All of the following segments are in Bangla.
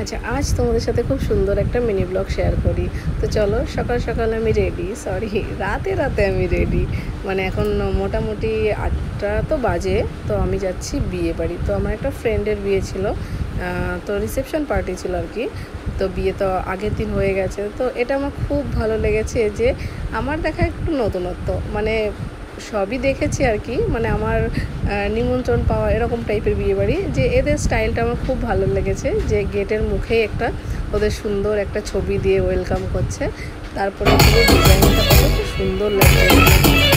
আচ্ছা, আজ তোমাদের সাথে খুব সুন্দর একটা মিনি ব্লগ শেয়ার করি। তো চলো, সকাল সকাল আমি রেডি, সরি রাতে রাতে আমি রেডি। মানে এখন মোটামুটি 8টা তো বাজে। তো আমি যাচ্ছি বিয়ে বাড়ি। তো আমার একটা ফ্রেন্ডের বিয়ে ছিল, তো রিসেপশন পার্টি ছিল আর কি। তো বিয়ে তো আগের দিন হয়ে গেছে। তো এটা আমার খুব ভালো লেগেছে যে আমার দেখা একটু নতুনত্ব, মানে সবই দেখেছি আর কি। মানে আমার নিমন্ত্রণ পাওয়া এরকম টাইপের বিয়েবাড়ি, যে এদের স্টাইলটা আমার খুব ভালো লেগেছে, যে গেটের মুখেই একটা ওদের সুন্দর একটা ছবি দিয়ে ওয়েলকাম করছে। তারপরে পুরো ডিজাইনটা কত সুন্দর লাগছে,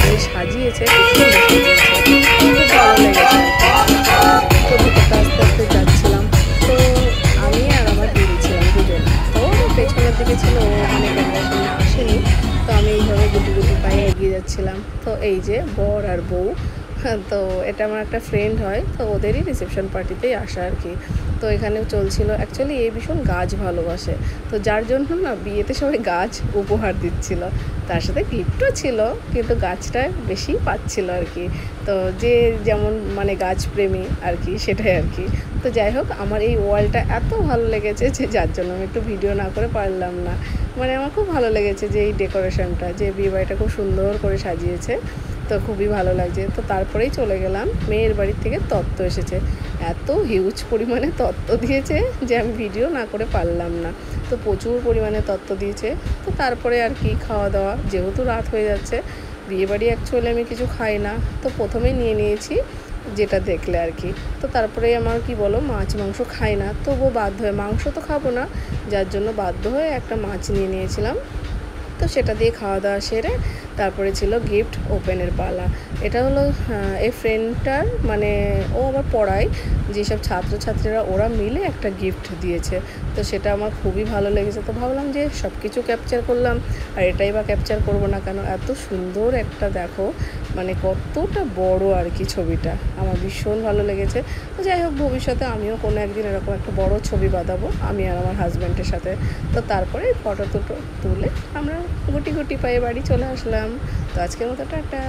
মানে সাজিয়েছে, খুব সুন্দর সাজিয়েছে, খুব ভালো লেগেছে। তো ভিতরটা আস্তে আস্তে যাচ্ছিলাম। তো আমি আর আমার দিদি ছিলাম দুজন। তো পেছনের দিকে ছিল, ও মানে ক্যামেরার সামনে আসেনি। তো আমি এইভাবে গুটি গুটি পায়ে এগিয়ে যাচ্ছিলাম। তো এই যে বর আর বউ, তো এটা আমার একটা ফ্রেন্ড হয়, তো ওদেরই রিসেপশন পার্টিতেই আসা আর কি। তো এখানে চলছিল, অ্যাকচুয়ালি এই ভীষণ গাছ ভালোবাসে, তো যার জন্য না বিয়েতে সবাই গাছ উপহার দিচ্ছিল। তার সাথে গিফটও ছিল, কিন্তু গাছটা বেশি পাচ্ছিল আর কি। তো যে যেমন মানে গাছপ্রেমী আর কি, সেটাই আর কি। তো যাই হোক, আমার এই ওয়ালটা এত ভালো লেগেছে যে যার জন্য আমি একটু ভিডিও না করে পারলাম না। মানে আমার খুব ভালো লেগেছে যে এই ডেকোরেশনটা, যে বিয়ে বাড়িটা খুব সুন্দর করে সাজিয়েছে। তো খুবই ভালো লাগছে। তো তারপরেই চলে গেলাম, মেয়ের বাড়ির থেকে তত্ত্ব এসেছে। এত হিউজ পরিমাণে তত্ত্ব দিয়েছে যে আমি ভিডিও না করে পারলাম না। তো প্রচুর পরিমাণে তত্ত্ব দিয়েছে। তো তারপরে আর কি, খাওয়া দাওয়া, যেহেতু রাত হয়ে যাচ্ছে, বিয়েবাড়ি অ্যাকচুয়ালি আমি কিছু খাই না, তো প্রথমেই নিয়ে নিয়েছি যেটা দেখলে আর কি। তো তারপরে আমার কি বলো, মাছ মাংস খাই না, তবুও বাধ্য হয়ে, মাংস তো খাবো না, যার জন্য বাধ্য হয়ে একটা মাছ নিয়ে নিয়েছিলাম। তো সেটা দিয়ে খাওয়া দাওয়া সেরে তারপরে ছিল গিফট ওপেনের পালা। এটা হলো এই ফ্রেন্ডটার, মানে ও আবার পড়ায়, যেসব ছাত্রছাত্রীরা ওরা মিলে একটা গিফট দিয়েছে। তো সেটা আমার খুবই ভালো লেগেছে। তো ভাবলাম যে সব কিছু ক্যাপচার করলাম, আর এটাই বা ক্যাপচার করবো না কেন, এত সুন্দর একটা দেখো, মানে কতটা বড় আর কি ছবিটা, আমার ভীষণ ভালো লেগেছে। তো যাই হোক, ভবিষ্যতে আমিও কোনো একদিন এরকম একটা বড় ছবি বাঁধাবো, আমি আর আমার হাজব্যান্ডের সাথে। তো তারপরে ফটো টটো তুলে আমরা গুটি গুটি পায়ে বাড়ি চলে আসলাম। তো আজকের মতো টাটা।